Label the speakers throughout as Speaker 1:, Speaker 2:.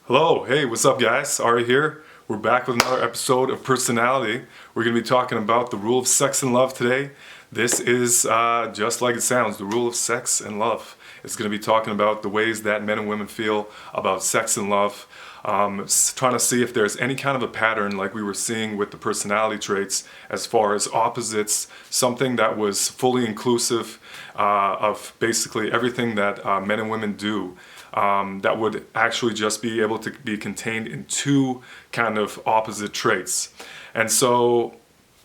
Speaker 1: Hello, hey, what's up, guys? Ari here. We're back with another episode of Personality. We're going to be talking about the rule of sex and love today. This is just like it sounds, the rule of sex and love. It's going to be talking about the ways that men and women feel about sex and love. Trying to see if there's any kind of a pattern like we were seeing with the personality traits as far as opposites, something that was fully inclusive of basically everything that men and women do. That would actually just be able to be contained in two kind of opposite traits. And so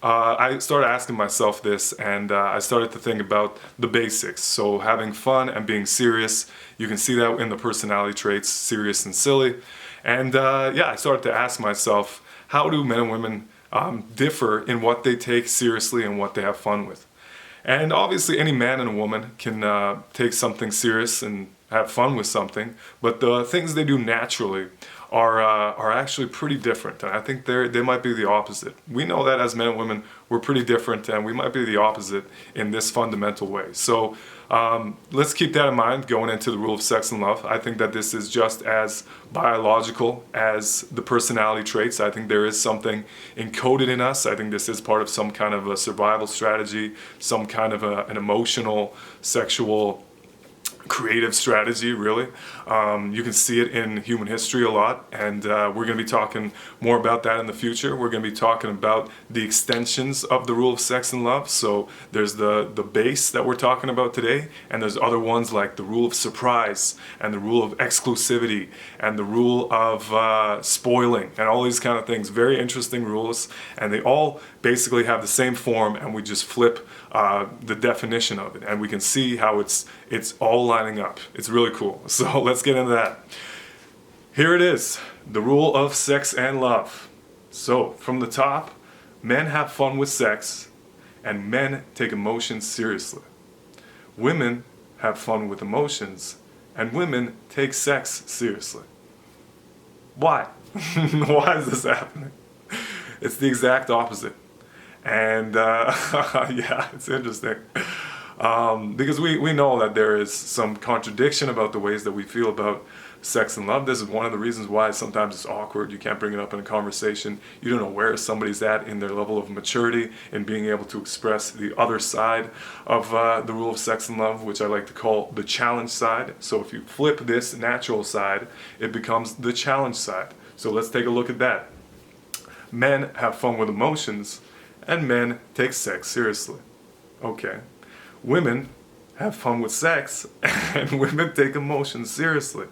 Speaker 1: I started asking myself this, and I started to think about the basics. So having fun and being serious, you can see that in the personality traits, serious and silly. And I started to ask myself, how do men and women differ in what they take seriously and what they have fun with? And obviously, any man and a woman can take something serious and have fun with something, but the things they do naturally are actually pretty different. And I think they might be the opposite. We know that as men and women, we're pretty different, and we might be the opposite in this fundamental way. So let's keep that in mind going into the rule of sex and love. I think that this is just as biological as the personality traits. I think there is something encoded in us. I think this is part of some kind of a survival strategy, some kind of an emotional, sexual, creative strategy, really. You can see it in human history a lot, and we're going to be talking more about that in the future. We're going to be talking about the extensions of the rule of sex and love. So there's the base that we're talking about today, and there's other ones like the rule of surprise and the rule of exclusivity and the rule of spoiling and all these kind of things. Very interesting rules, and they all basically have the same form, and we just flip the definition of it, and we can see how it's all lining up. It's really cool. So let's get into that. Here it is, the rule of sex and love. So from the top, men have fun with sex, and men take emotions seriously. Women have fun with emotions, and women take sex seriously. Why? Why is this happening? It's the exact opposite. And it's interesting because we know that there is some contradiction about the ways that we feel about sex and love. This is one of the reasons why sometimes it's awkward. You can't bring it up in a conversation. You don't know where somebody's at in their level of maturity in being able to express the other side of the rule of sex and love, which I like to call the challenge side. So if you flip this natural side, it becomes the challenge side. So let's take a look at that. Men have fun with emotions, and men take sex seriously. Okay. Women have fun with sex, and women take emotions seriously.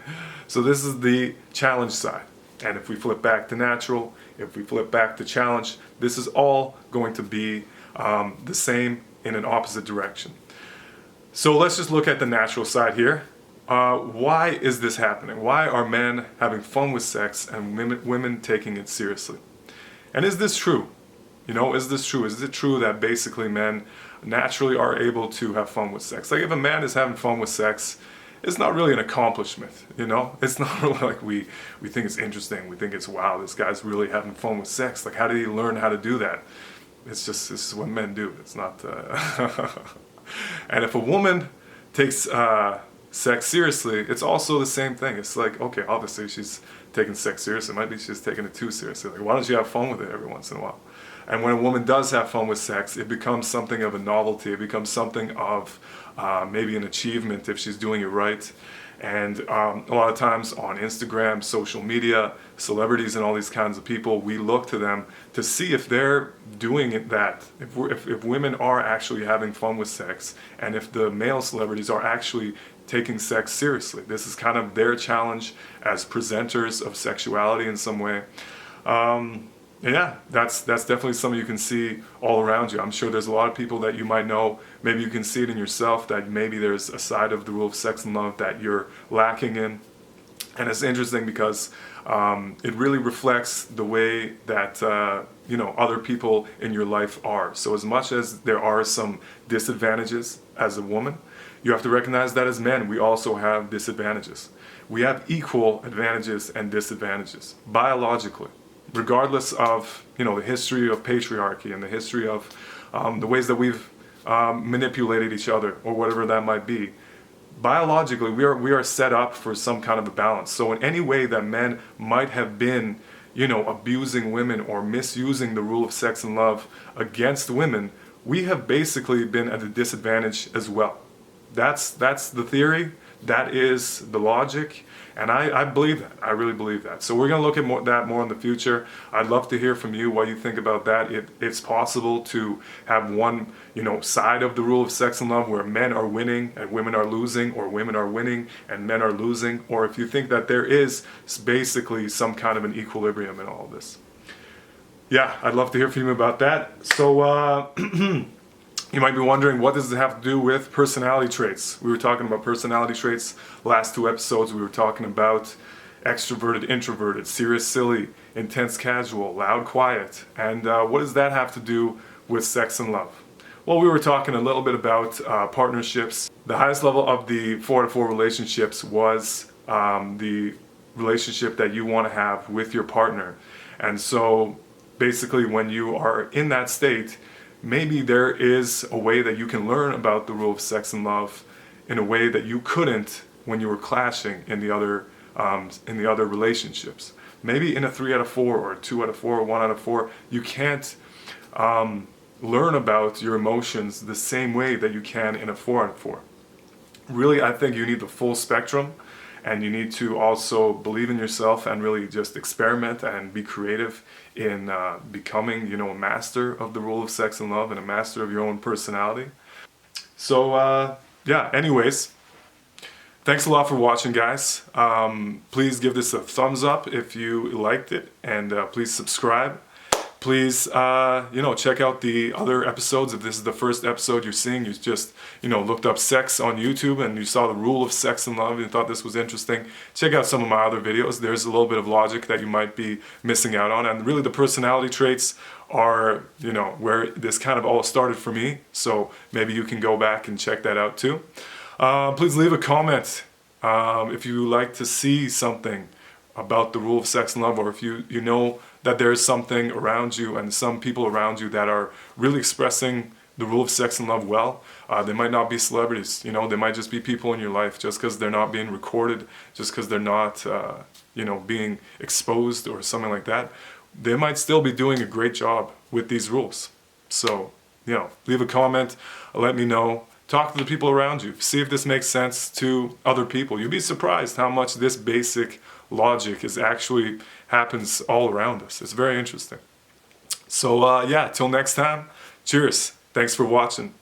Speaker 1: So this is the challenge side. And if we flip back to natural, if we flip back to challenge, this is all going to be the same in an opposite direction. So let's just look at the natural side here. Why is this happening? Why are men having fun with sex and women taking it seriously? And is this true? Is this true? Is it true that basically men naturally are able to have fun with sex? Like if a man is having fun with sex, it's not really an accomplishment, It's not really like we think it's interesting. We think it's, wow, this guy's really having fun with sex. Like how did he learn how to do that? It's just, this is what men do. It's not... And if a woman takes sex seriously, it's also the same thing. It's like, okay, obviously she's taking sex seriously. It might be she's taking it too seriously. Like, why don't you have fun with it every once in a while? And when a woman does have fun with sex, it becomes something of a novelty. It becomes something of maybe an achievement if she's doing it right. And a lot of times on Instagram, social media, celebrities and all these kinds of people, we look to them to see if they're doing that. If women are actually having fun with sex, and if the male celebrities are actually taking sex seriously. This is kind of their challenge as presenters of sexuality in some way. That's definitely something you can see all around you. I'm sure there's a lot of people that you might know. Maybe you can see it in yourself that maybe there's a side of the rule of sex and love that you're lacking in. And it's interesting because it really reflects the way that other people in your life are. So as much as there are some disadvantages as a woman, you have to recognize that as men, we also have disadvantages. We have equal advantages and disadvantages, biologically, regardless of the history of patriarchy and the history of the ways that we've manipulated each other or whatever that might be. biologically we are set up for some kind of a balance. So in any way that men might have been, abusing women or misusing the rule of sex and love against women, we have basically been at a disadvantage as well. That's the theory. That is the logic, and I believe that. I really believe that. So we're going to look at that more in the future. I'd love to hear from you what you think about that. It's possible to have one, side of the rule of sex and love where men are winning and women are losing, or women are winning and men are losing, or if you think that there is basically some kind of an equilibrium in all of this. Yeah, I'd love to hear from you about that. So, you might be wondering, what does it have to do with personality traits? We were talking about personality traits last 2 episodes. We were talking about extroverted, introverted, serious, silly, intense, casual, loud, quiet. And what does that have to do with sex and love? Well, we were talking a little bit about partnerships. The highest level of the 4 out of 4 relationships was the relationship that you want to have with your partner. And so basically when you are in that state, maybe there is a way that you can learn about the rule of sex and love in a way that you couldn't when you were clashing in the other relationships. Maybe in a 3 out of 4 or a 2 out of 4 or 1 out of 4, you can't learn about your emotions the same way that you can in a 4 out of 4. Really, I think you need the full spectrum, and you need to also believe in yourself and really just experiment and be creative in becoming, a master of the rule of sex and love and a master of your own personality. So, anyways, thanks a lot for watching, guys. Please give this a thumbs up if you liked it, and please subscribe. Please, check out the other episodes. If this is the first episode you're seeing, you just, looked up sex on YouTube and you saw the rule of sex and love and you thought this was interesting, check out some of my other videos. There's a little bit of logic that you might be missing out on. And really the personality traits are, where this kind of all started for me. So maybe you can go back and check that out too. Please leave a comment if you like to see something about the rule of sex and love, or if you know that there's something around you and some people around you that are really expressing the rule of sex and love well. They might not be celebrities, they might just be people in your life. Just because they're not being recorded, just because they're not being exposed or something like that, they might still be doing a great job with these rules. So, leave a comment, let me know. Talk to the people around you. See if this makes sense to other people. You'll be surprised how much this basic logic happens all around us. It's very interesting. So till next time, cheers. Thanks for watching.